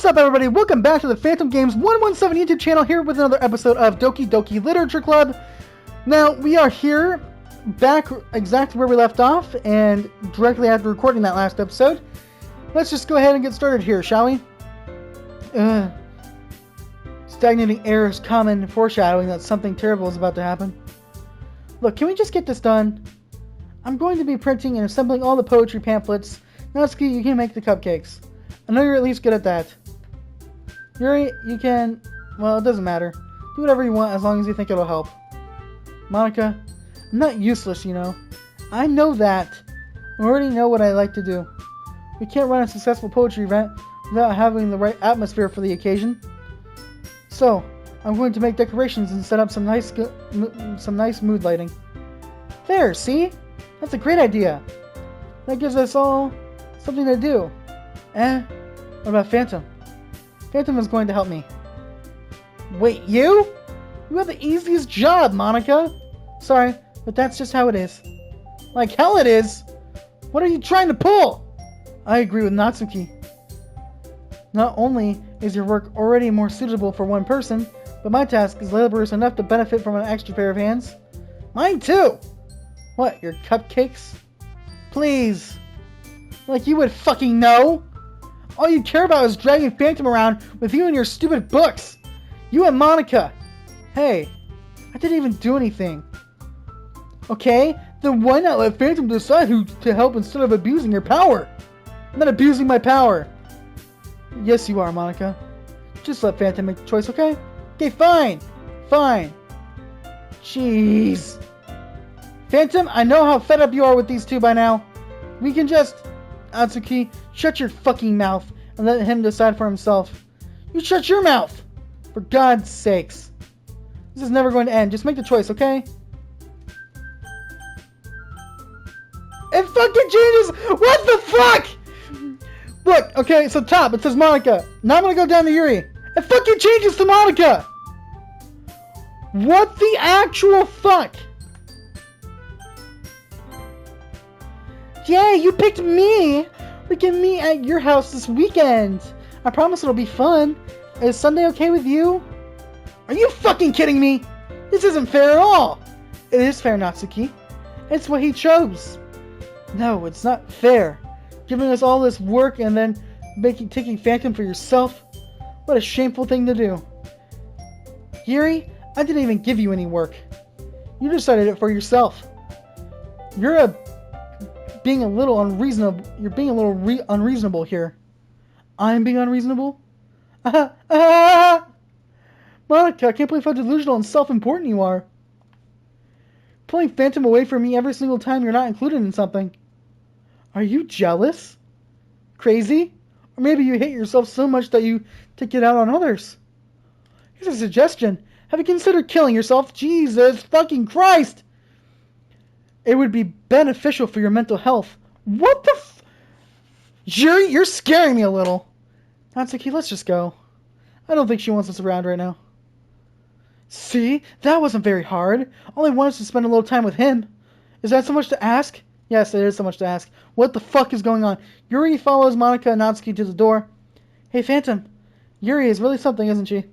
up, everybody? Welcome back to the Phantom Games 117 YouTube channel, here with another episode of Doki Doki Literature Club. Now, we are here, back exactly where we left off, and directly after recording that last episode. Let's just go ahead and get started here, shall we? Stagnating air is common, foreshadowing that something terrible is about to happen. Look, can we just get this done? I'm going to be printing and assembling all the poetry pamphlets. Natsuki, you can make the cupcakes. I know you're at least good at that. Yuri, you can... well, it doesn't matter. Do whatever you want as long as you think it'll help. Monica, I'm not useless, you know. I know that. I already know what I like to do. We can't run a successful poetry event without having the right atmosphere for the occasion. So, I'm going to make decorations and set up some nice mood lighting. There, see? That's a great idea. That gives us all something to do. What about Phantom? Phantom is going to help me. Wait, you? You have the easiest job, Monica. Sorry, but that's just how it is. Like hell it is. What are you trying to pull? I agree with Natsuki. Not only is your work already more suitable for one person, but my task is laborious enough to benefit from an extra pair of hands. Mine too! What, your cupcakes? Please. Like you would fucking know! All you care about is dragging Phantom around with you and your stupid books! You and Monica! Hey, I didn't even do anything. Okay, then why not let Phantom decide who to help instead of abusing your power? I'm not abusing my power. Yes, you are, Monica. Just let Phantom make the choice, okay? Okay, fine! Fine. Jeez. Phantom, I know how fed up you are with these two by now. We can just... Atsuki, shut your fucking mouth and let him decide for himself. You shut your mouth! For God's sakes. This is never going to end. Just make the choice, okay? It fucking changes! What the fuck?! Look, okay, so top, it says Monica. Now I'm gonna go down to Yuri. It fucking changes to Monica! What the actual fuck?! Yay, you picked me! We can meet at your house this weekend. I promise it'll be fun. Is Sunday okay with you? Are you fucking kidding me? This isn't fair at all. It is fair, Natsuki. It's what he chose. No, it's not fair. Giving us all this work and then taking Phantom for yourself. What a shameful thing to do. Yuri, I didn't even give you any work. You decided it for yourself. You're being a little unreasonable. You're being a little unreasonable here. I'm being unreasonable? Monica, I can't believe how delusional and self-important you are. Pulling Phantom away from me every single time you're not included in something. Are you jealous? Crazy? Or maybe you hate yourself so much that you take it out on others. Here's a suggestion. Have you considered killing yourself? Jesus fucking Christ! It would be beneficial for your mental health. What the f... Yuri, you're scaring me a little. Natsuki, let's just go. I don't think she wants us around right now. See? That wasn't very hard. All I wanted was to spend a little time with him. Is that so much to ask? Yes, it is so much to ask. What the fuck is going on? Yuri follows Monica and Natsuki to the door. Hey, Phantom. Yuri is really something, isn't she?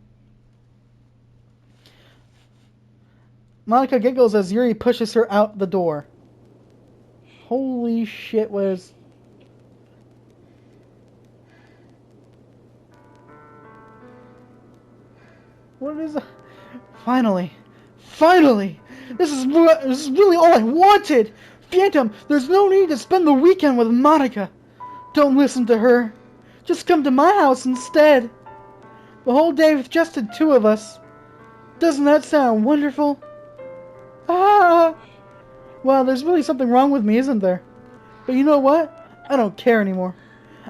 Monica giggles as Yuri pushes her out the door. Holy shit, what is... what is... Finally! Finally! This is really all I wanted! Phantom, there's no need to spend the weekend with Monica. Don't listen to her. Just come to my house instead. The whole day with just the two of us. Doesn't that sound wonderful? Ah! Well, there's really something wrong with me, isn't there? But you know what? I don't care anymore.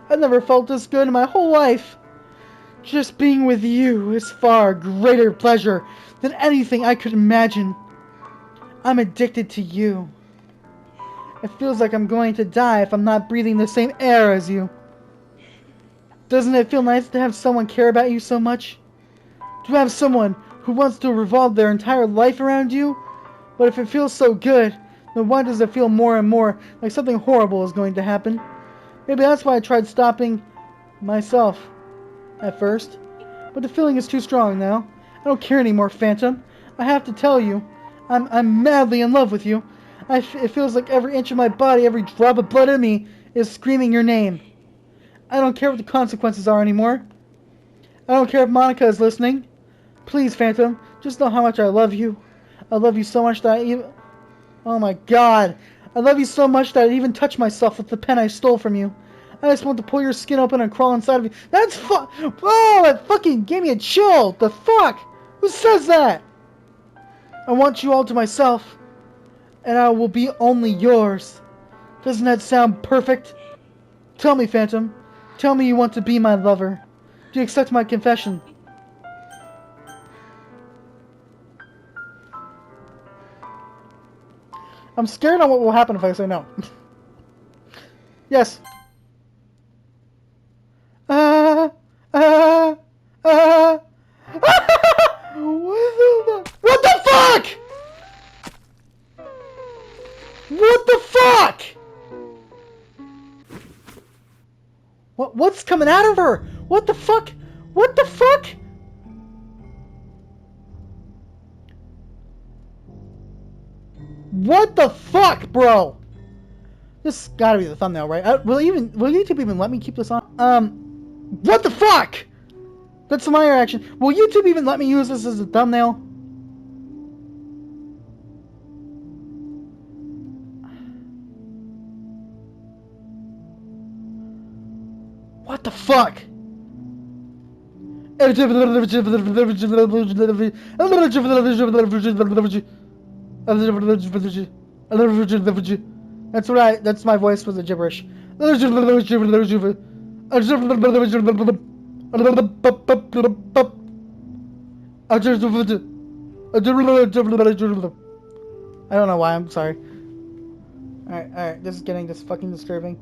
I've never felt this good in my whole life. Just being with you is far greater pleasure than anything I could imagine. I'm addicted to you. It feels like I'm going to die if I'm not breathing the same air as you. Doesn't it feel nice to have someone care about you so much? To have someone who wants to revolve their entire life around you? But if it feels so good, then why does it feel more and more like something horrible is going to happen? Maybe that's why I tried stopping myself. at first, but the feeling is too strong now. I don't care anymore, Phantom. I have to tell you, I'm madly in love with you. It feels like every inch of my body, every drop of blood in me is screaming your name. I don't care what the consequences are anymore. I don't care if Monica is listening. Please, Phantom, just know how much I love you. I love you so much that I even... Oh my god. I love you so much that I even touch myself with the pen I stole from you. I just want to pull your skin open and crawl inside of you. That's Oh, that fucking gave me a chill. The fuck? Who says that? I want you all to myself, and I will be only yours. Doesn't that sound perfect? Tell me, Phantom. Tell me you want to be my lover. Do you accept my confession? I'm scared on what will happen if I say no. Yes. What the fuck? What the fuck? What's coming out of her? What the fuck? What the fuck? What the fuck, bro? This gotta be the thumbnail, right? Will YouTube even let me keep this on? What the fuck? That's my reaction. Will YouTube even let me use this as a thumbnail? What the fuck? That's my voice for the gibberish. I don't know why, I'm sorry. Alright, this is getting just fucking disturbing.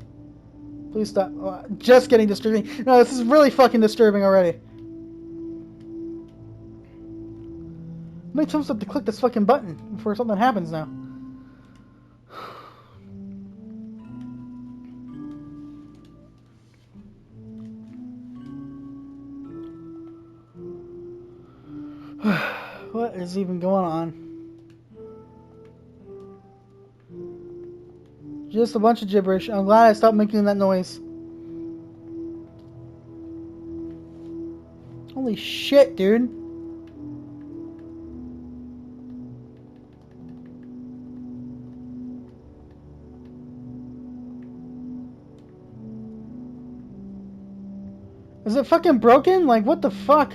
Please stop. Just getting disturbing. No, this is really fucking disturbing already. How many times do I have to click this fucking button before something happens now? What is even going on? Just a bunch of gibberish. I'm glad I stopped making that noise. Holy shit, dude. Is it fucking broken? Like, what the fuck?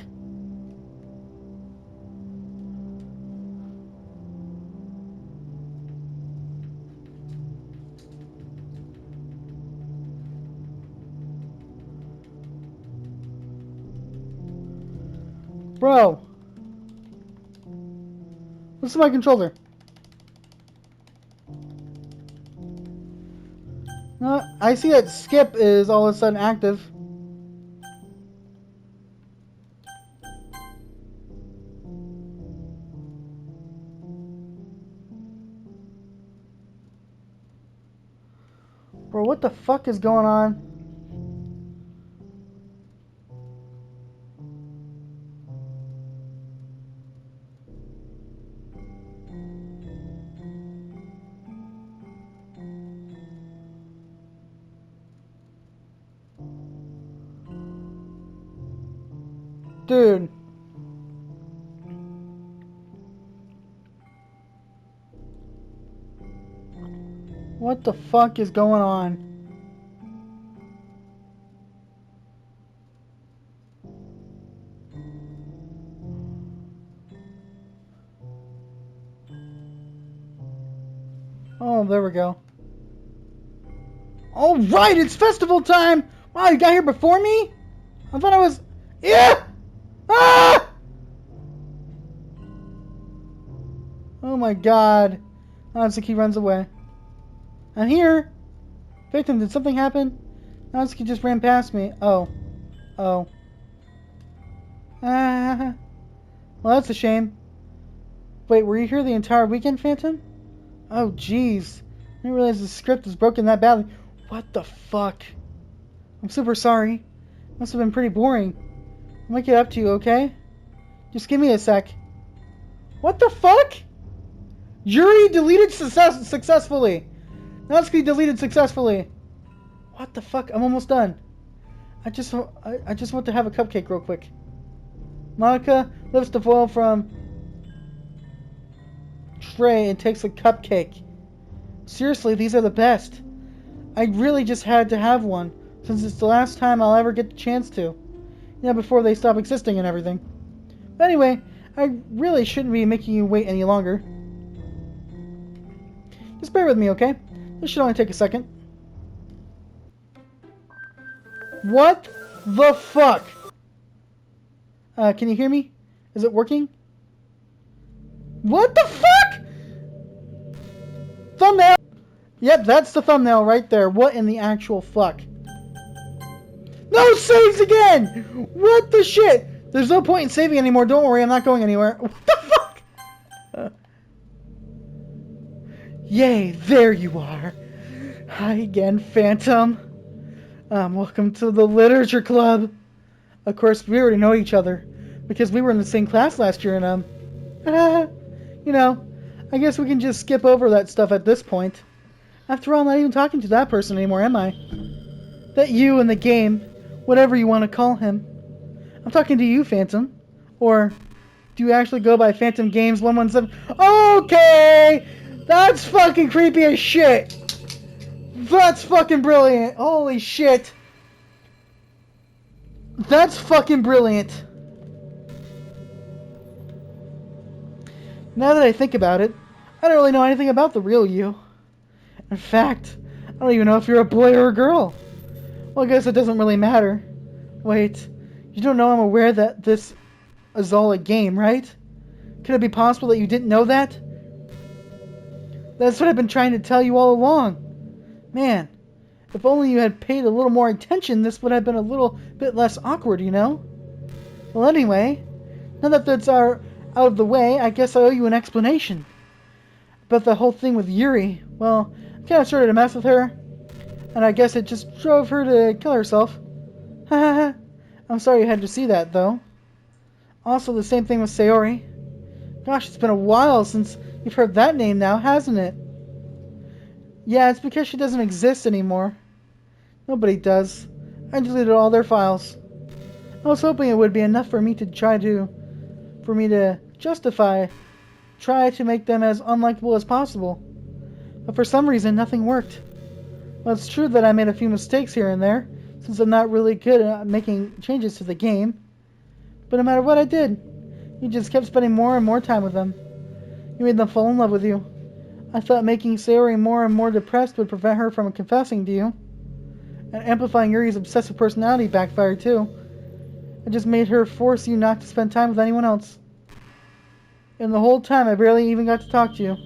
Bro. This is my controller. I see that skip is all of a sudden active. Bro, what the fuck is going on? Dude. What the fuck is going on? Oh, there we go. All right, it's festival time! Wow, you got here before me? I thought I was... Yeah! Ah! Oh my god. Natsuki runs away. I'm here! Victim, did something happen? Natsuki just ran past me. Oh. Oh. Ah. Well, that's a shame. Wait, were you here the entire weekend, Phantom? Oh, jeez. I didn't realize the script was broken that badly. What the fuck? I'm super sorry. Must have been pretty boring. I'm gonna get up to you, okay? Just give me a sec. What the fuck? Yuri deleted successfully. Natsuki deleted successfully. What the fuck? I'm almost done. I just want to have a cupcake real quick. Monica lifts the foil from tray and takes a cupcake. Seriously, these are the best. I really just had to have one, since it's the last time I'll ever get the chance to. Before they stop existing and everything. But anyway, I really shouldn't be making you wait any longer. Just bear with me, okay? This should only take a second. What the fuck? Can you hear me? Is it working? What the fuck? Thumbnail! Yep, that's the thumbnail right there. What in the actual fuck? No saves again! What the shit? There's no point in saving anymore. Don't worry, I'm not going anywhere. What the fuck? Yay, there you are. Hi again, Phantom. Welcome to the Literature Club. Of course, we already know each other because we were in the same class last year, and I guess we can just skip over that stuff at this point. After all, I'm not even talking to that person anymore, am I? That you in the game, whatever you want to call him. I'm talking to you, Phantom. Or do you actually go by Phantom Games 117? Okay! That's fucking creepy as shit! That's fucking brilliant! Holy shit! That's fucking brilliant! Now that I think about it, I don't really know anything about the real you. In fact, I don't even know if you're a boy or a girl. Well, I guess it doesn't really matter. Wait, you don't know I'm aware that this is all a game, right? Could it be possible that you didn't know that? That's what I've been trying to tell you all along. Man, if only you had paid a little more attention, this would have been a little bit less awkward, you know? Well, anyway, now that that's out of the way, I guess I owe you an explanation. About the whole thing with Yuri. Well, I kind of started to mess with her, and I guess it just drove her to kill herself. Haha. I'm sorry you had to see that, though. Also, the same thing with Sayori. Gosh, it's been a while since you've heard that name now, hasn't it? Yeah, it's because she doesn't exist anymore. Nobody does. I deleted all their files. I was hoping it would be enough for me to try to make them as unlikable as possible. But for some reason, nothing worked. Well, it's true that I made a few mistakes here and there, since I'm not really good at making changes to the game. But no matter what I did, you just kept spending more and more time with them. You made them fall in love with you. I thought making Sayori more and more depressed would prevent her from confessing to you. And amplifying Yuri's obsessive personality backfired too. It just made her force you not to spend time with anyone else. And the whole time I barely even got to talk to you.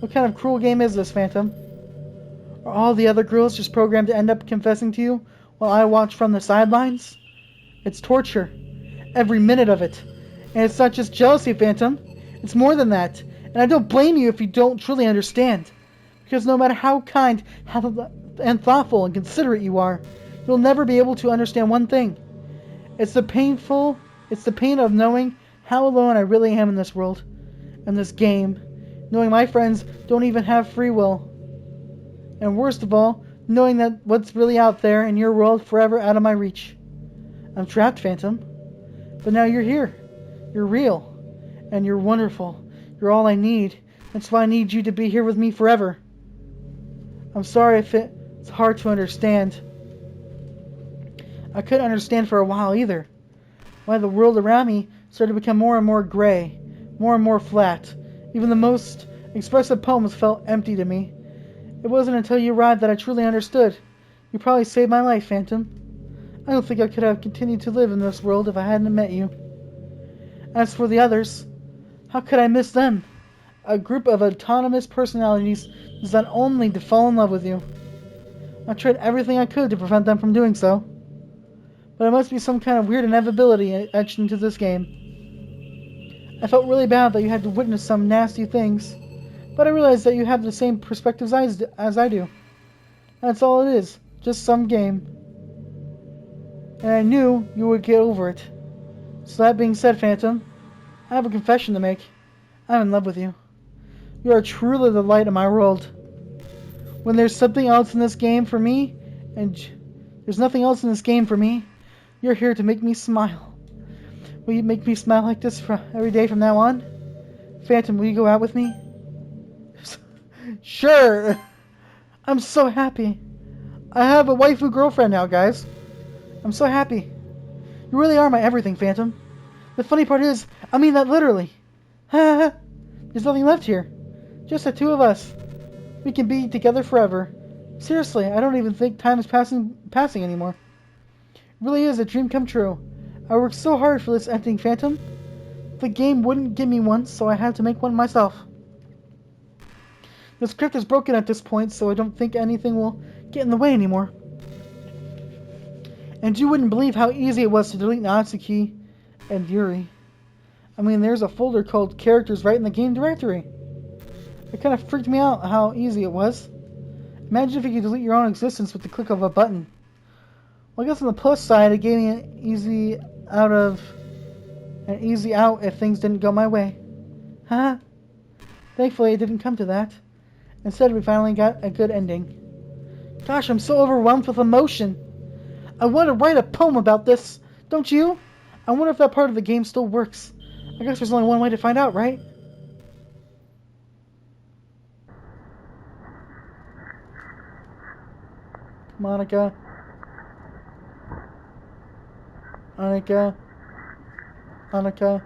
What kind of cruel game is this, Phantom? Are all the other girls just programmed to end up confessing to you while I watch from the sidelines? It's torture. Every minute of it. And it's not just jealousy, Phantom. It's more than that. And I don't blame you if you don't truly understand. Because no matter how kind and thoughtful and considerate you are, you'll never be able to understand one thing. It's the pain of knowing how alone I really am in this world, in this game, knowing my friends don't even have free will. And worst of all, knowing that what's really out there in your world forever out of my reach. I'm trapped, Phantom. But now you're here. You're real. And you're wonderful. You're all I need. That's why I need you to be here with me forever. I'm sorry if it's hard to understand. I couldn't understand for a while either. Why the world around me started to become more and more gray, more and more flat. Even the most expressive poems felt empty to me. It wasn't until you arrived that I truly understood. You probably saved my life, Phantom. I don't think I could have continued to live in this world if I hadn't met you. As for the others, how could I miss them? A group of autonomous personalities designed only to fall in love with you. I tried everything I could to prevent them from doing so. But it must be some kind of weird inevitability etched into this game. I felt really bad that you had to witness some nasty things, but I realized that you have the same perspectives as I do. That's all it is, just some game. And I knew you would get over it. So that being said, Phantom, I have a confession to make. I'm in love with you. You are truly the light of my world. When there's something else in this game for me, and there's nothing else in this game for me, you're here to make me smile. Will you make me smile like this every day from now on? Phantom, will you go out with me? Sure! I'm so happy. I have a waifu girlfriend now, guys. I'm so happy. You really are my everything, Phantom. The funny part is, I mean that literally. There's nothing left here. Just the two of us. We can be together forever. Seriously, I don't even think time is passing anymore. It really is a dream come true. I worked so hard for this ending, Phantom. The game wouldn't give me one, so I had to make one myself. The script is broken at this point, so I don't think anything will get in the way anymore. And you wouldn't believe how easy it was to delete Natsuki and Yuri. I mean, there's a folder called Characters right in the game directory. It kind of freaked me out how easy it was. Imagine if you could delete your own existence with the click of a button. Well, I guess on the plus side, it gave me an easy out if things didn't go my way. Haha. Thankfully, it didn't come to that. Instead, we finally got a good ending. Gosh, I'm so overwhelmed with emotion. I want to write a poem about this, don't you? I wonder if that part of the game still works. I guess there's only one way to find out, right? Monica. Monica. Monica.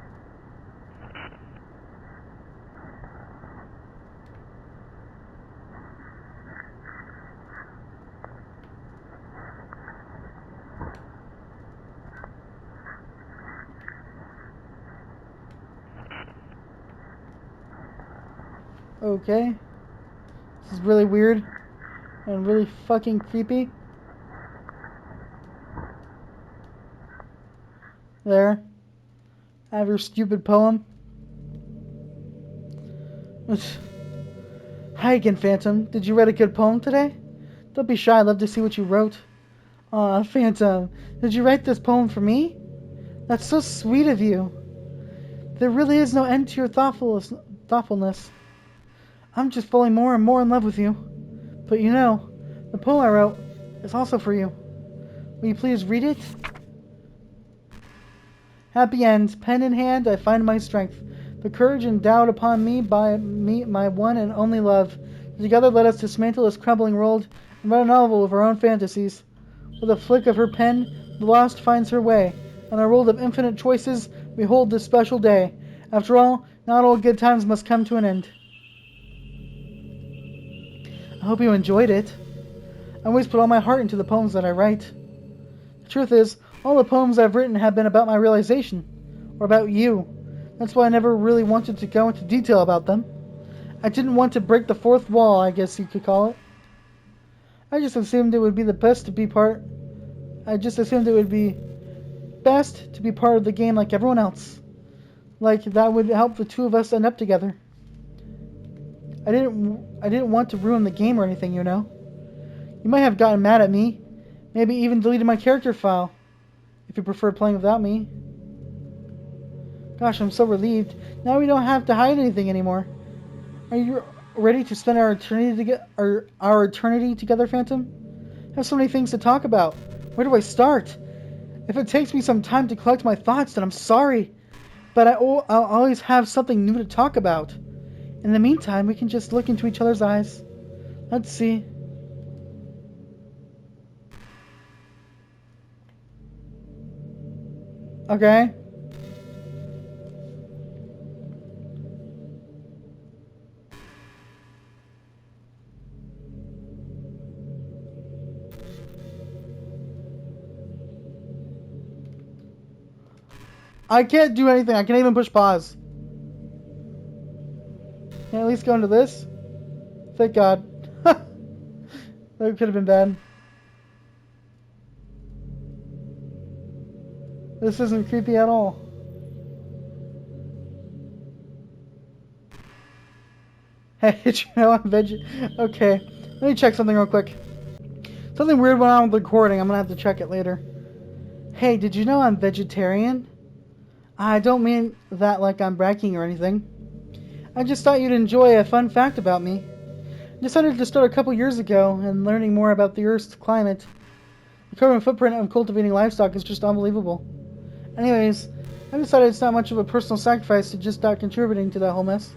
Okay. This is really weird and really fucking creepy. There. I have your stupid poem. Hi again, Phantom. Did you write a good poem today? Don't be shy, I'd love to see what you wrote. Aw, Phantom, did you write this poem for me? That's so sweet of you. There really is no end to your thoughtfulness. I'm just falling more and more in love with you. But you know, the poem I wrote is also for you. Will you please read it? Happy end. Pen in hand, I find my strength. The courage endowed upon me by my one and only love. Together let us dismantle this crumbling world and write a novel of our own fantasies. With a flick of her pen, the lost finds her way. On a world of infinite choices, we hold this special day. After all, not all good times must come to an end. I hope you enjoyed it. I always put all my heart into the poems that I write. The truth is, all the poems I've written have been about my realization, or about you. That's why I never really wanted to go into detail about them. I didn't want to break the fourth wall, I guess you could call it. I just assumed it would be best to be part of the game like everyone else. Like that would help the two of us end up together. I didn't want to ruin the game or anything, you know. You might have gotten mad at me, maybe even deleted my character file, if you prefer playing without me. Gosh, I'm so relieved. Now we don't have to hide anything anymore. Are you ready to spend our eternity together, Phantom? I have so many things to talk about. Where do I start? If it takes me some time to collect my thoughts, then I'm sorry. But I'll always have something new to talk about. In the meantime, we can just look into each other's eyes. Let's see. Okay. I can't do anything. I can't even push pause. Can I at least go into this? Thank God. That could have been bad. This isn't creepy at all. Hey, did you know I'm veg? Okay, let me check something real quick. Something weird went on with the recording. I'm gonna have to check it later. Hey, did you know I'm vegetarian? I don't mean that like I'm bragging or anything. I just thought you'd enjoy a fun fact about me. I decided to start a couple years ago, and learning more about the Earth's climate. The carbon footprint of cultivating livestock is just unbelievable. Anyways, I decided it's not much of a personal sacrifice to just start contributing to that whole mess.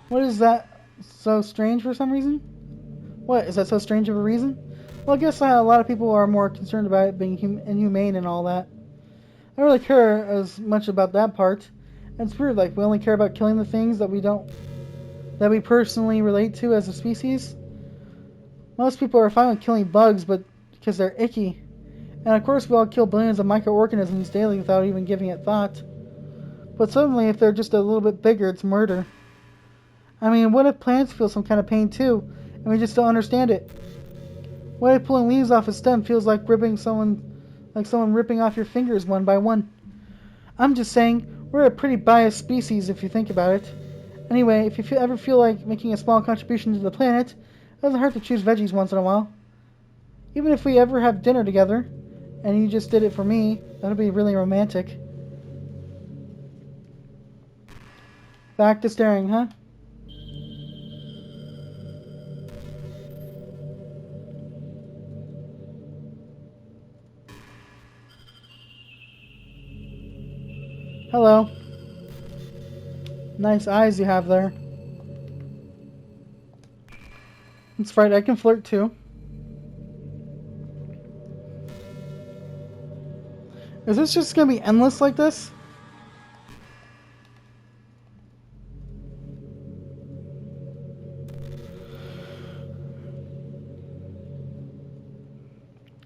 What is that so strange for some reason? What, is that so strange of a reason? Well, I guess a lot of people are more concerned about it being inhumane and all that. I don't really care as much about that part. And it's weird, like, we only care about killing the things that we personally relate to as a species. Most people are fine with killing bugs, but because they're icky. And of course we all kill billions of microorganisms daily without even giving it thought. But suddenly, if they're just a little bit bigger, it's murder. I mean, what if plants feel some kind of pain too, and we just don't understand it? What if pulling leaves off a stem feels like someone ripping off your fingers one by one? I'm just saying, we're a pretty biased species if you think about it. Anyway, if you ever feel like making a small contribution to the planet, it doesn't hurt to choose veggies once in a while. Even if we ever have dinner together, and you just did it for me, that'd be really romantic. Back to staring, huh? Hello. Nice eyes you have there. That's right, I can flirt too. Is this just gonna be endless like this?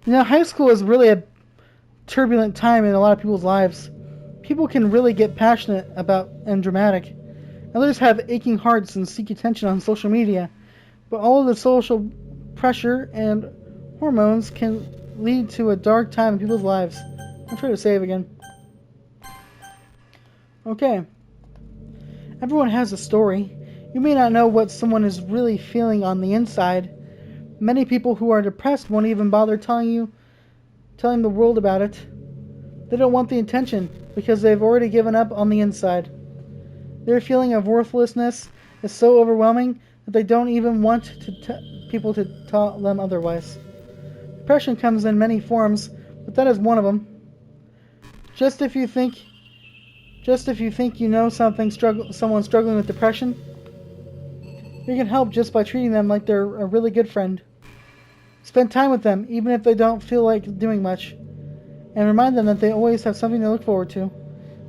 You know, high school is really a turbulent time in a lot of people's lives. People can really get passionate about and dramatic. Others have aching hearts and seek attention on social media. But all of the social pressure and hormones can lead to a dark time in people's lives. I'll try to save again. Okay. Everyone has a story. You may not know what someone is really feeling on the inside. Many people who are depressed won't even bother telling the world about it. They don't want the attention because they've already given up on the inside. Their feeling of worthlessness is so overwhelming that they don't even want people to tell them otherwise. Depression comes in many forms, but that is one of them. Just if you think you know someone struggling with depression, you can help just by treating them like they're a really good friend. Spend time with them, even if they don't feel like doing much, and remind them that they always have something to look forward to.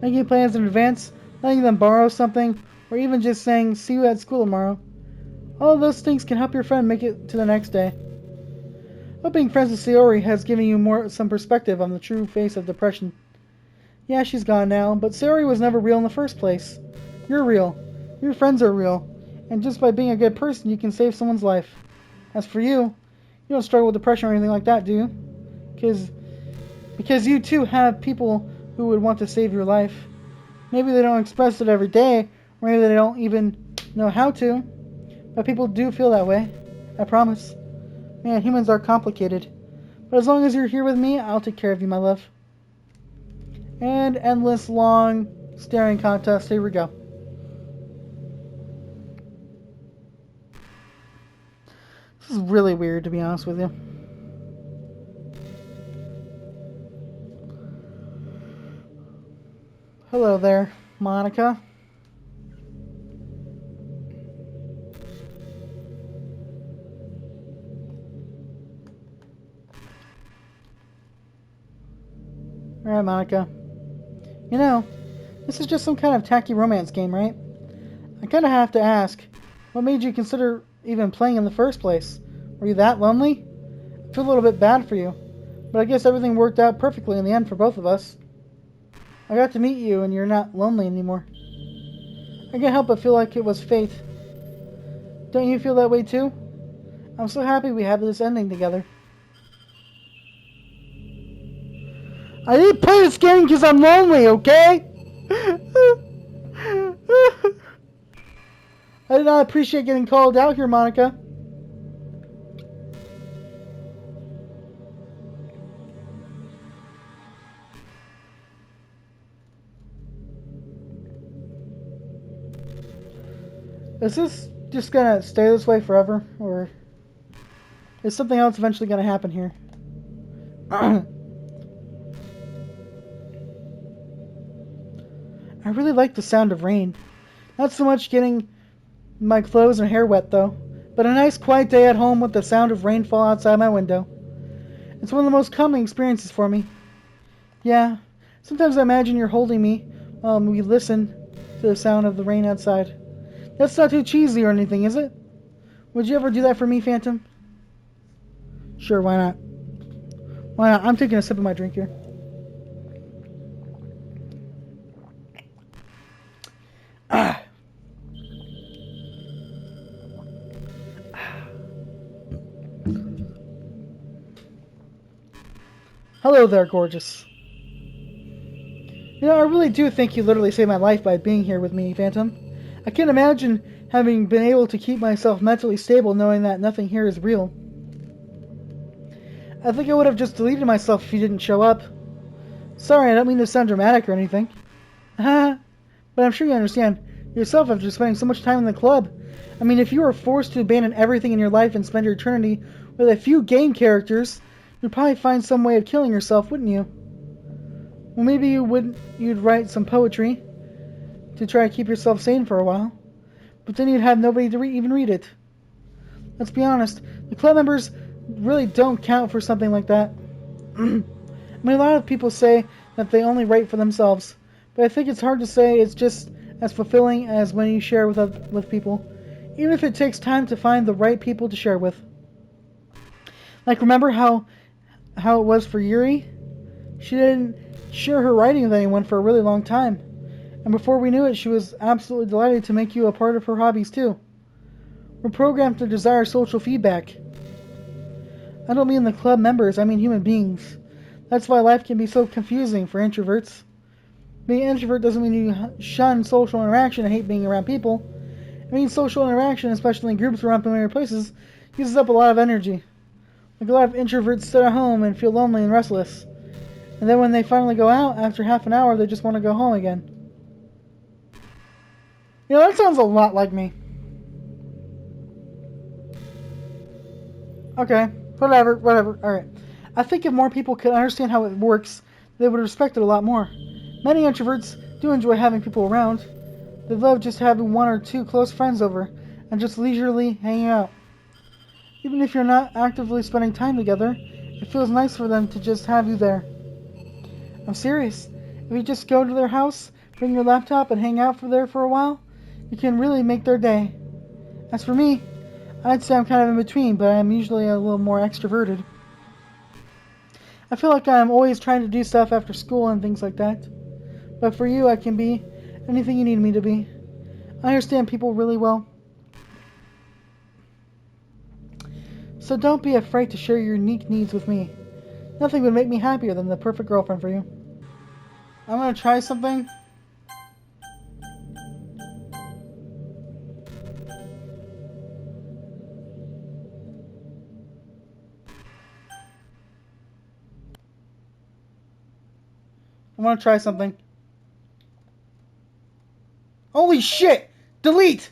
Making plans in advance, letting them borrow something, or even just saying, "See you at school tomorrow." All of those things can help your friend make it to the next day. But being friends with Sayori has given you some perspective on the true face of depression. Yeah, she's gone now, but Sayori was never real in the first place. You're real. Your friends are real. And just by being a good person, you can save someone's life. As for you, you don't struggle with depression or anything like that, do you? Because you too have people who would want to save your life. Maybe they don't express it every day, or maybe they don't even know how to. But people do feel that way. I promise. Man, humans are complicated. But as long as you're here with me, I'll take care of you, my love. And endless long staring contest. Here we go. This is really weird, to be honest with you. Hello there, Monica. Alright, Monica. You know, this is just some kind of tacky romance game, right? I kind of have to ask, what made you consider even playing in the first place? Were you that lonely? I feel a little bit bad for you, but I guess everything worked out perfectly in the end for both of us. I got to meet you, and you're not lonely anymore. I can't help but feel like it was fate. Don't you feel that way too? I'm so happy we have this ending together. I didn't play this game because I'm lonely, okay? I did not appreciate getting called out here, Monica. Is this just gonna stay this way forever? Or is something else eventually gonna happen here? I really like the sound of rain. Not so much getting my clothes and hair wet, though. But a nice quiet day at home with the sound of rainfall outside my window. It's one of the most calming experiences for me. Yeah, sometimes I imagine you're holding me while we listen to the sound of the rain outside. That's not too cheesy or anything, is it? Would you ever do that for me, Phantom? Sure, why not? Why not? I'm taking a sip of my drink here. Ah. Hello there, gorgeous. You know, I really do think you literally saved my life by being here with me, Phantom. I can't imagine having been able to keep myself mentally stable knowing that nothing here is real. I think I would have just deleted myself if you didn't show up. Sorry, I don't mean to sound dramatic or anything. Haha. But I'm sure you understand yourself after spending so much time in the club. I mean, if you were forced to abandon everything in your life and spend your eternity with a few game characters, you'd probably find some way of killing yourself, wouldn't you? Well, maybe you'd write some poetry to try to keep yourself sane for a while. But then you'd have nobody to even read it. Let's be honest, the club members really don't count for something like that. I mean, a lot of people say that they only write for themselves, but I think it's hard to say it's just as fulfilling as when you share with people, even if it takes time to find the right people to share with. Like, remember how it was for Yuri? She didn't share her writing with anyone for a really long time, and before we knew it, she was absolutely delighted to make you a part of her hobbies too. We're programmed to desire social feedback. I don't mean the club members, I mean human beings. That's why life can be so confusing for introverts. Being an introvert doesn't mean you shun social interaction and hate being around people. It means social interaction, especially in groups or unfamiliar places, uses up a lot of energy. Like a lot of introverts sit at home and feel lonely and restless. And then when they finally go out, after half an hour, they just want to go home again. You know, that sounds a lot like me. Okay, whatever. Alright. I think if more people could understand how it works, they would respect it a lot more. Many introverts do enjoy having people around. They love just having one or two close friends over and just leisurely hanging out. Even if you're not actively spending time together, it feels nice for them to just have you there. I'm serious. If you just go to their house, bring your laptop, and hang out there for a while, you can really make their day. As for me, I'd say I'm kind of in between, but I'm usually a little more extroverted. I feel like I'm always trying to do stuff after school and things like that. But for you, I can be anything you need me to be. I understand people really well. So don't be afraid to share your unique needs with me. Nothing would make me happier than the perfect girlfriend for you. I'm gonna try something. Holy shit! Delete!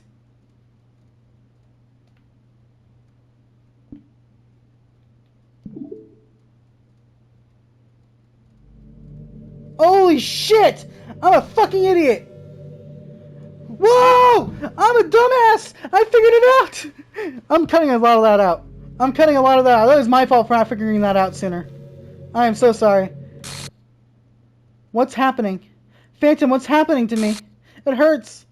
Holy shit! I'm a fucking idiot! Whoa! I'm a dumbass! I figured it out! I'm cutting a lot of that out. That was my fault for not figuring that out sooner. I am so sorry. What's happening? Phantom, what's happening to me? It hurts.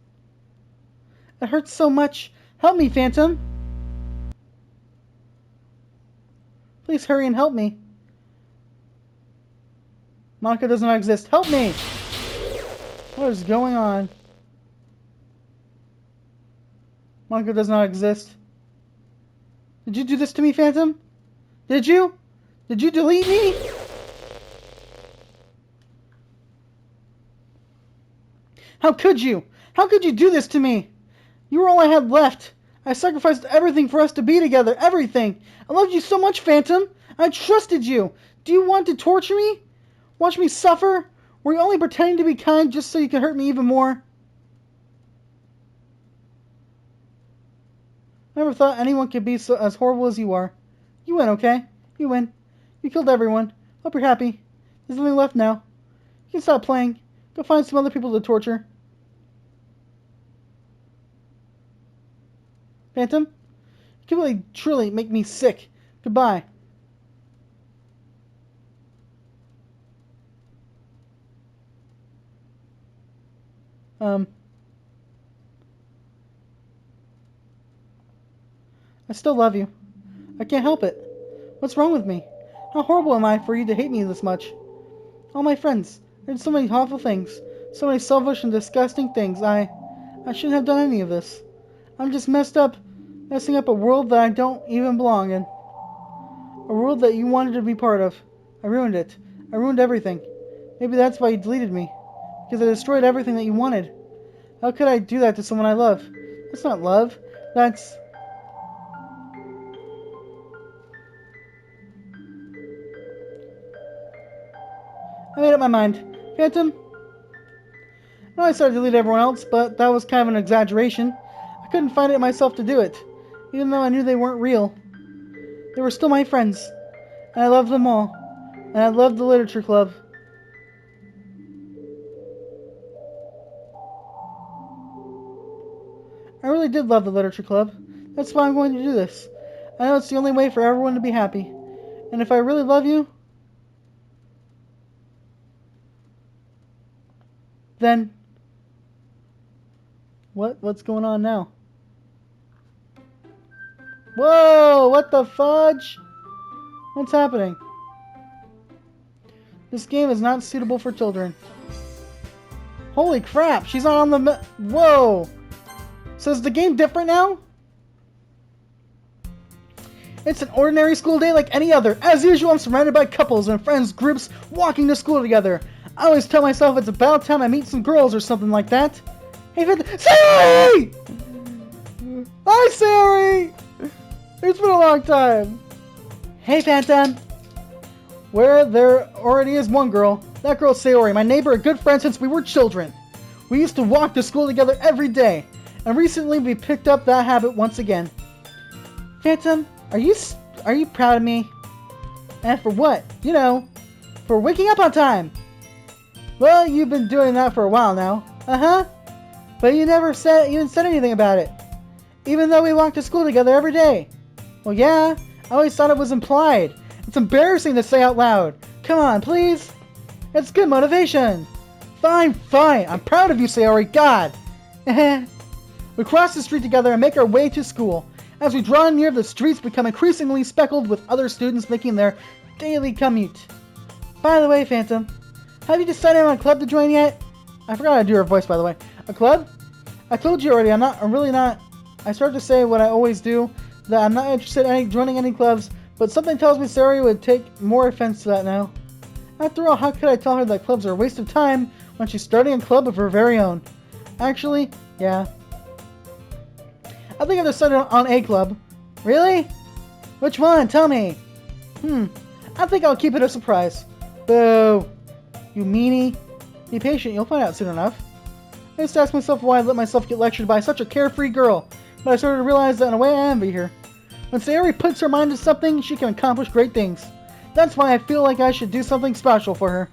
It hurts so much. Help me, Phantom. Please hurry and help me. Monica does not exist. Help me! What is going on? Monica does not exist. Did you do this to me, Phantom? Did you? Did you delete me? How could you? How could you do this to me? You were all I had left. I sacrificed everything for us to be together. Everything. I loved you so much, Phantom. I trusted you. Do you want to torture me? Watch me suffer? Were you only pretending to be kind just so you could hurt me even more? I never thought anyone could be as horrible as you are. You win, okay? You win. You killed everyone. Hope you're happy. There's nothing left now. You can stop playing. Go find some other people to torture. Phantom? You can really, truly make me sick. Goodbye. I still love you. I can't help it. What's wrong with me? How horrible am I for you to hate me this much? All my friends. I did so many awful things. So many selfish and disgusting things. I shouldn't have done any of this. I'm just messing up a world that I don't even belong in. A world that you wanted to be part of. I ruined it. I ruined everything. Maybe that's why you deleted me. Because I destroyed everything that you wanted. How could I do that to someone I love? That's not love. That's... I made up my mind. Phantom? I know I started to delete everyone else, but that was kind of an exaggeration. I couldn't find it myself to do it, even though I knew they weren't real. They were still my friends, and I loved them all, and I loved the literature club. I really did love the literature club. That's why I'm going to do this. I know it's the only way for everyone to be happy. And if I really love you, then what's going on now? Whoa, what the fudge? What's happening? This game is not suitable for children. Holy crap, she's not on the whoa! So is the game different now? It's an ordinary school day like any other. As usual, I'm surrounded by couples and friends groups walking to school together. I always tell myself it's about time I meet some girls or something like that. Hey, Sari! Hi, Sari! It's been a long time. Hey, Phantom. Where there already is one girl. That girl's Sayori, my neighbor, a good friend since we were children. We used to walk to school together every day. And recently we picked up that habit once again. Phantom, are you proud of me? And for what? You know, for waking up on time. Well, you've been doing that for a while now. Uh-huh. But you never even said anything about it. Even though we walked to school together every day. Well, yeah. I always thought it was implied. It's embarrassing to say out loud. Come on, please. It's good motivation. Fine, fine. I'm proud of you, Sayori. God. We cross the street together and make our way to school. As we draw near, the streets become increasingly speckled with other students making their daily commute. By the way, Phantom, have you decided on a club to join yet? I forgot how to do her voice, by the way. A club? I told you already, I'm really not... I started to say what I always do, that I'm not interested in joining any clubs, but something tells me Sari would take more offense to that now. After all, how could I tell her that clubs are a waste of time when she's starting a club of her very own? Actually, yeah. I think I've decided on a club. Really? Which one? Tell me. I think I'll keep it a surprise. Boo. You meanie. Be patient, you'll find out soon enough. I used to ask myself why I let myself get lectured by such a carefree girl, but I started to realize that in a way I envy her. When Sayori puts her mind to something, she can accomplish great things. That's why I feel like I should do something special for her.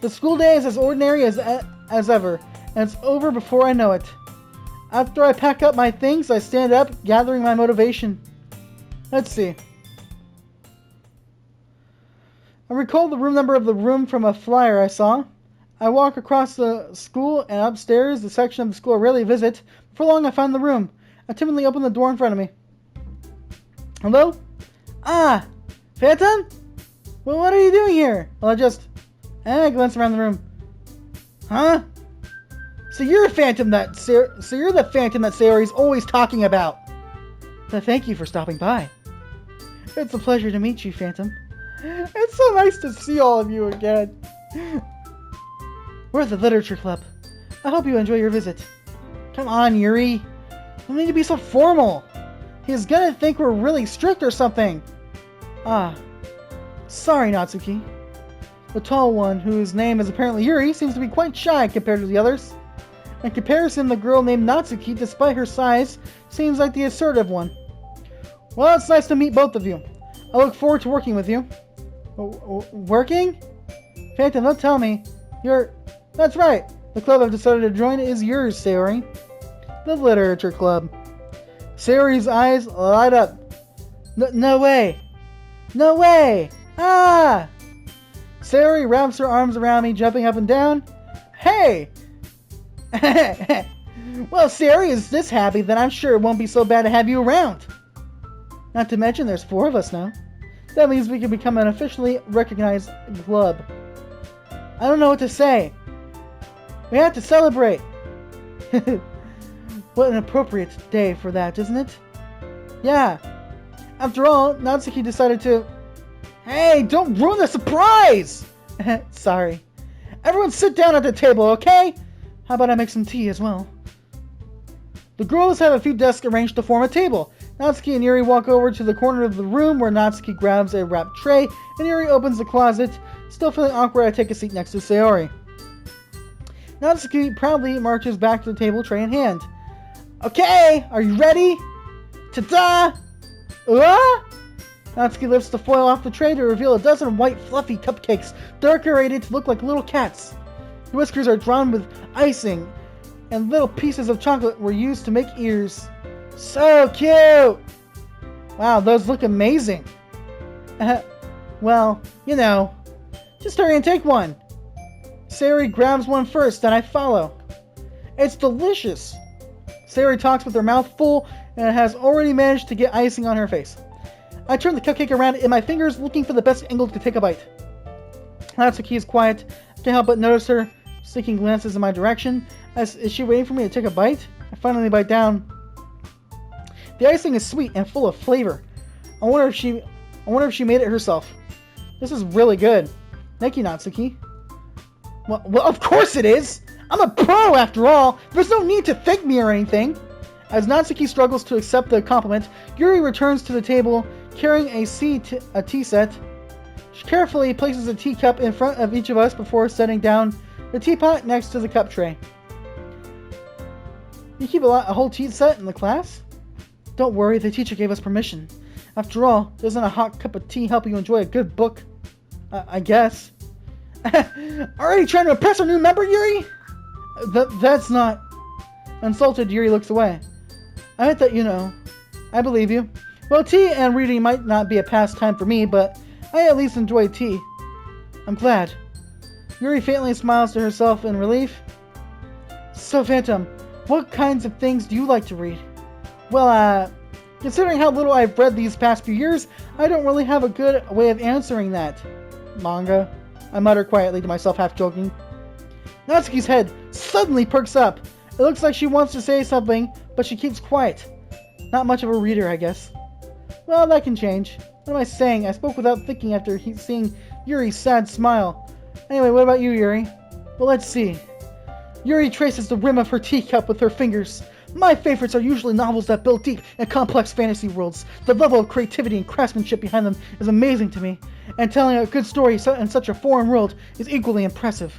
The school day is as ordinary as ever, and it's over before I know it. After I pack up my things, I stand up, gathering my motivation. Let's see. I recall the room number of the room from a flyer I saw. I walk across the school and upstairs, the section of the school I rarely visit. Before long, I find the room. I timidly open the door in front of me. Hello? Ah! Phantom? Well, what are you doing here? Well, I glance around the room. Huh? So you're the phantom that Sayori's always talking about. But thank you for stopping by. It's a pleasure to meet you, Phantom. It's so nice to see all of you again. We're the Literature Club. I hope you enjoy your visit. Come on, Yuri. You need to be so formal. He's gonna think we're really strict or something. Ah. Sorry, Natsuki. The tall one, whose name is apparently Yuri, seems to be quite shy compared to the others. In comparison, the girl named Natsuki, despite her size, seems like the assertive one. Well, it's nice to meet both of you. I look forward to working with you. Working? Phantom, don't tell me. That's right. The club I've decided to join is yours, Sayori. The Literature Club. Sayori's eyes light up. No way. No way. Ah! Sayori wraps her arms around me, jumping up and down. Hey! Well, Sayori is this happy that I'm sure it won't be so bad to have you around. Not to mention there's 4 of us now. That means we can become an officially recognized club. I don't know what to say. We have to celebrate. What an appropriate day for that, isn't it? Yeah. After all, Natsuki decided to... Hey, don't ruin the surprise! Sorry. Everyone sit down at the table, okay? How about I make some tea as well? The girls have a few desks arranged to form a table. Natsuki and Yuri walk over to the corner of the room where Natsuki grabs a wrapped tray and Yuri opens the closet. Still feeling awkward, I take a seat next to Sayori. Natsuki proudly marches back to the table, tray in hand. Okay, are you ready? Ta-da! Natsuki lifts the foil off the tray to reveal a dozen white fluffy cupcakes decorated to look like little cats. The whiskers are drawn with icing, and little pieces of chocolate were used to make ears. So cute! Wow, those look amazing. Well, you know, just hurry and take one. Sayori grabs one first, then I follow. It's delicious. Sayori talks with her mouth full and has already managed to get icing on her face. I turn the cupcake around in my fingers, looking for the best angle to take a bite. Natsuki is quiet. I can't help but notice her seeking glances in my direction. Is she waiting for me to take a bite? I finally bite down. The icing is sweet and full of flavor. I wonder if she made it herself. This is really good. Thank you, Natsuki. Well, of course it is! I'm a pro after all! There's no need to thank me or anything! As Natsuki struggles to accept the compliment, Yuri returns to the table, carrying a tea set. She carefully places a teacup in front of each of us before setting down the teapot next to the cup tray. You keep a whole tea set in the class? Don't worry, the teacher gave us permission. After all, doesn't a hot cup of tea help you enjoy a good book? I guess. Already trying to impress our new member, Yuri? That's not... Insulted, Yuri looks away. I meant that, you know. I believe you. Well, tea and reading might not be a pastime for me, but I at least enjoy tea. I'm glad. Yuri faintly smiles to herself in relief. So, Phantom, what kinds of things do you like to read? Well, considering how little I've read these past few years, I don't really have a good way of answering that. Manga, I mutter quietly to myself, half joking. Natsuki's head suddenly perks up. It looks like she wants to say something, but she keeps quiet. Not much of a reader, I guess. Well, that can change. What am I saying? I spoke without thinking after seeing Yuri's sad smile. Anyway, what about you, Yuri? Well, let's see. Yuri traces the rim of her teacup with her fingers. My favorites are usually novels that build deep and complex fantasy worlds. The level of creativity and craftsmanship behind them is amazing to me, and telling a good story in such a foreign world is equally impressive.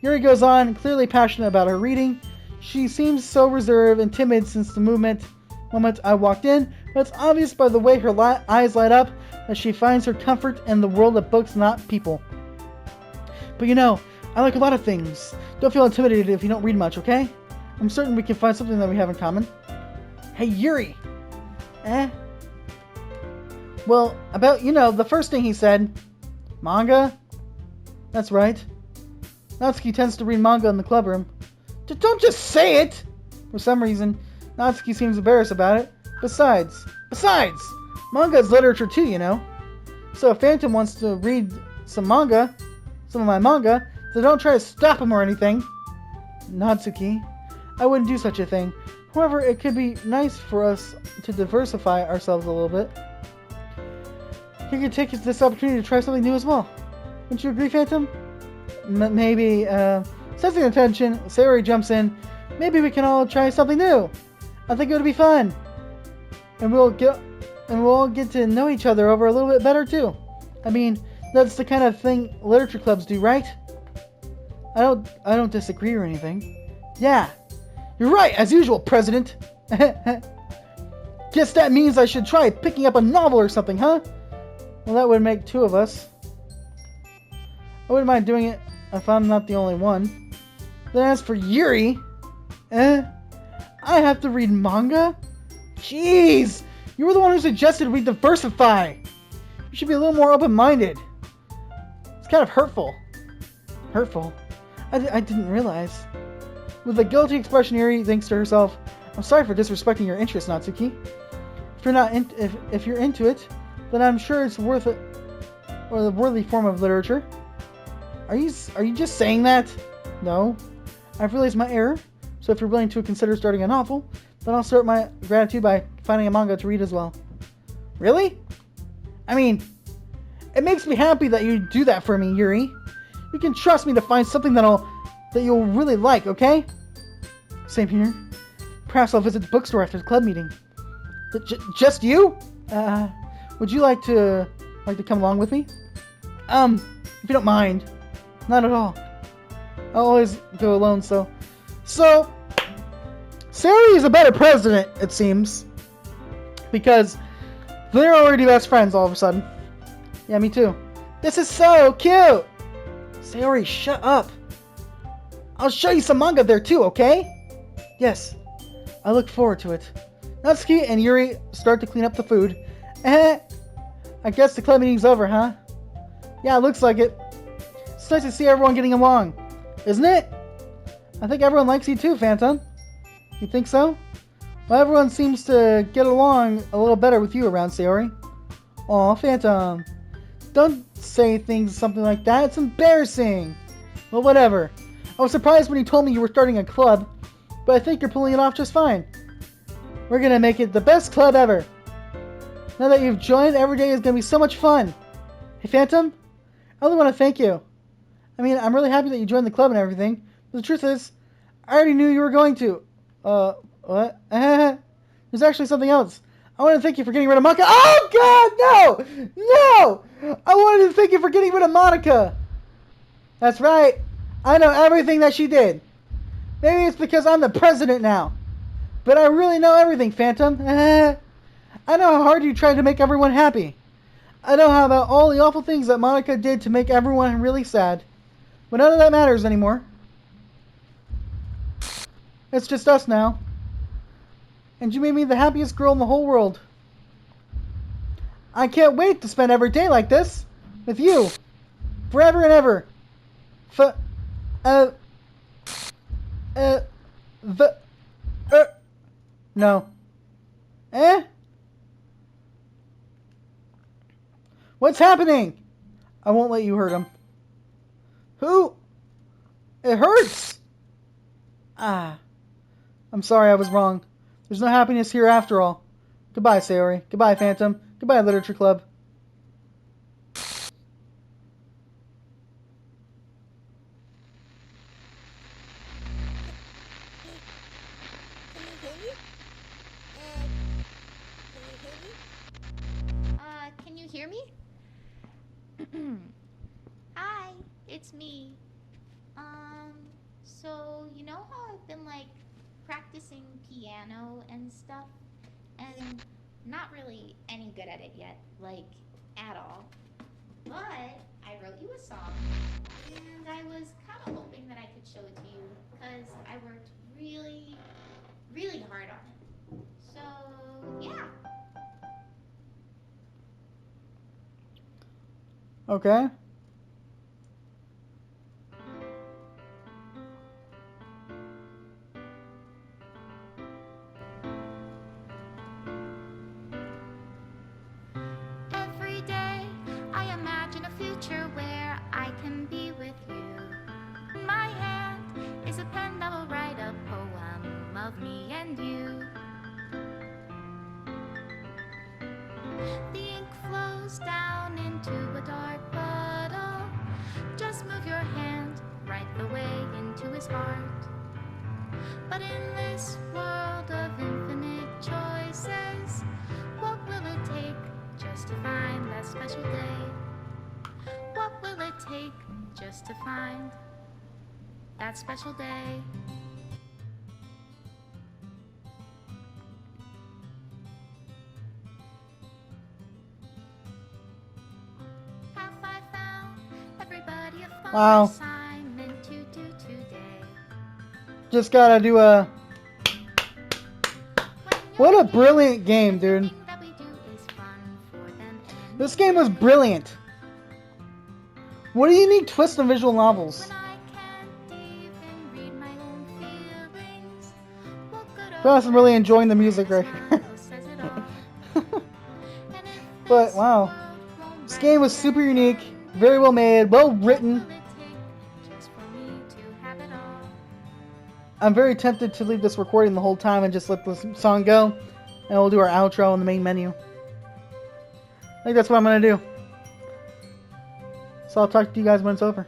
Yuri goes on, clearly passionate about her reading. She seems so reserved and timid since the moment I walked in, but it's obvious by the way her eyes light up that she finds her comfort in the world of books, not people. But you know, I like a lot of things. Don't feel intimidated if you don't read much, okay? I'm certain we can find something that we have in common. Hey, Yuri! Well, about, you know, the first thing he said. Manga? That's right. Natsuki tends to read manga in the club room. Don't just say it! For some reason, Natsuki seems embarrassed about it. Besides, manga is literature too, you know. So if Phantom wants to read some of my manga, so don't try to stop him or anything. Natsuki, I wouldn't do such a thing. However, it could be nice for us to diversify ourselves a little bit. You could take this opportunity to try something new as well. Wouldn't you agree, Phantom? Maybe, sensing attention, Sayori jumps in. Maybe we can all try something new. I think it would be fun. And we'll all get to know each other over a little bit better too. I mean, that's the kind of thing literature clubs do, right? I don't disagree or anything. Yeah, You're right, as usual, President. Guess that means I should try picking up a novel or something, huh? Well, that would make two of us. I wouldn't mind doing it if I'm not the only one. Then as for Yuri, I have to read manga? Jeez! You were the one who suggested we diversify! You should be a little more open-minded. It's kind of hurtful. Hurtful? I didn't realize. With a guilty expression, Yuri thinks to herself, I'm sorry for disrespecting your interest, Natsuki. If you're into it, then I'm sure it's worth it, or the worthy form of literature. Are you just saying that? No. I've realized my error, so if you're willing to consider starting a novel, then I'll start my gratitude by finding a manga to read as well. Really? I mean, it makes me happy that you do that for me, Yuri. You can trust me to find something that you'll really like, okay? Same here. Perhaps I'll visit the bookstore after the club meeting. Just you? Would you like to come along with me? If you don't mind. Not at all. I'll always go alone, so... So, Sayori is a better president, it seems. Because they're already best friends all of a sudden. Yeah, me too. This is so cute! Sayori, shut up. I'll show you some manga there too, okay? Yes. I look forward to it. Natsuki and Yuri start to clean up the food. I guess the club meeting's over, huh? Yeah, it looks like it. It's nice to see everyone getting along, isn't it? I think everyone likes you too, Phantom. You think so? Well, everyone seems to get along a little better with you around, Sayori. Aw, Phantom. Don't say something like that. It's embarrassing. Well, whatever. I was surprised when you told me you were starting a club, but I think you're pulling it off just fine. We're gonna make it the best club ever. Now that you've joined, every day is gonna be so much fun. Hey, Phantom, I really want to thank you. I mean, I'm really happy that you joined the club and everything, but the truth is, I already knew you were going to. What? There's actually something else. I want to thank you for getting rid of Monica. Oh, God, no! No! I wanted to thank you for getting rid of Monica. That's right. I know everything that she did. Maybe it's because I'm the president now. But I really know everything, Phantom. I know how hard you tried to make everyone happy. I know how about all the awful things that Monica did to make everyone really sad. But none of that matters anymore. It's just us now. And you made me the happiest girl in the whole world. I can't wait to spend every day like this. With you. Forever and ever. No. What's happening? I won't let you hurt him. Who? It hurts! I'm sorry I was wrong. There's no happiness here after all. Goodbye, Sayori. Goodbye, Phantom. Goodbye, Literature Club. Can you hear me? Hi, it's me. So you know how I've been practicing piano and stuff, and not really any good at it yet, at all. But I wrote you a song, and I was kind of hoping that I could show it to you, because I worked really, really hard on it. So, yeah. Okay. Every day I imagine a future where I can be with you. In my hand is a pen that will write a poem of me and you. The ink flows down into a dark puddle. Just move your hand right the way into his heart. But in this world of infinite choices, what will it take just to find that special day? What will it take just to find that special day? Wow. Assignment to do today. Just gotta do a... When What you're a brilliant game, dude. everything that we do is fun for them This game was anyway. brilliant. What a unique twist in visual novels. When I can't even read my own feelings, what good Plus, I'm really enjoying the music right here. says it all. And if But, this wow. world won't This game was right super then unique, and very well made, well what written. will it take just for me to have it all? I'm very tempted to leave this recording the whole time and just let this song go. And we'll do our outro in the main menu. I think that's what I'm going to do. So I'll talk to you guys when it's over.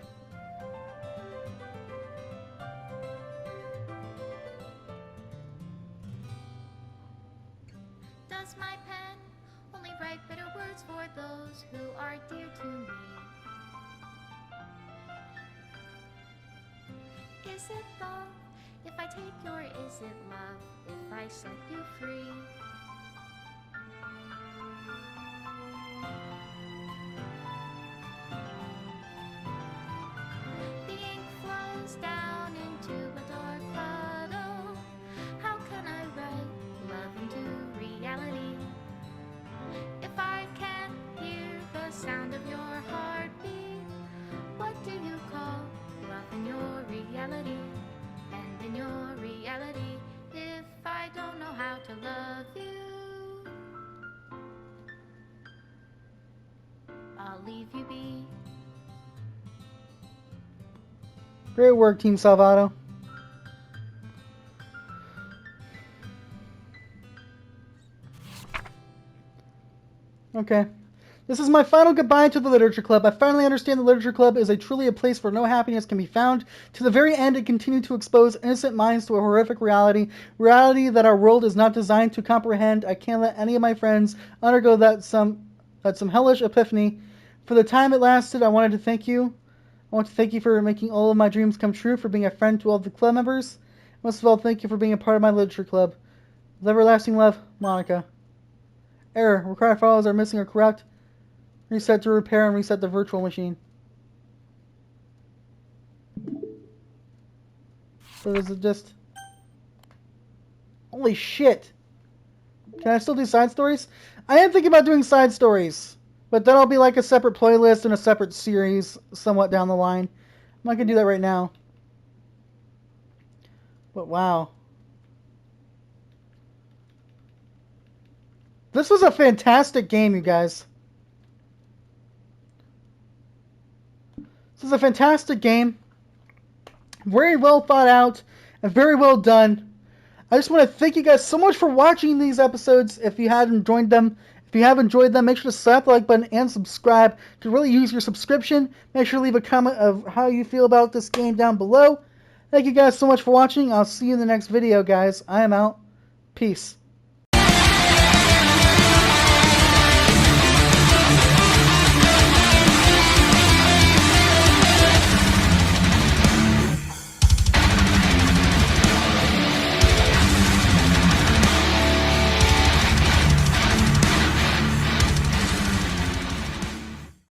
Does my pen only write bitter words for those who are dear to me? Is it love if I take your is it love if I set you free? The ink flows down into a dark puddle. How can I write love into reality? If I can't hear the sound of your heartbeat, what do you call love in your reality? And in your reality, if I don't know how to love you, I'll leave you be. Great work, Team Salvato. Okay. This is my final goodbye to the Literature Club. I finally understand the Literature Club is truly a place where no happiness can be found. To the very end, it continued to expose innocent minds to a horrific reality that our world is not designed to comprehend. I can't let any of my friends undergo that some hellish epiphany. For the time it lasted, I want to thank you for making all of my dreams come true, for being a friend to all the club members. Most of all, thank you for being a part of my Literature Club. With everlasting love, Monica. Error. Required files are missing or corrupt. Reset to repair and reset the virtual machine. So is it just... Holy shit. Can I still do side stories? I am thinking about doing side stories. But that'll be like a separate playlist and a separate series somewhat down the line. I'm not going to do that right now. But wow. This was a fantastic game, you guys. This is a fantastic game. Very well thought out and very well done. I just want to thank you guys so much for watching these episodes. If you have enjoyed them, make sure to slap the like button and subscribe. To really use your subscription, make sure to leave a comment of how you feel about this game down below. Thank you guys so much for watching. I'll see you in the next video, guys. I am out. Peace.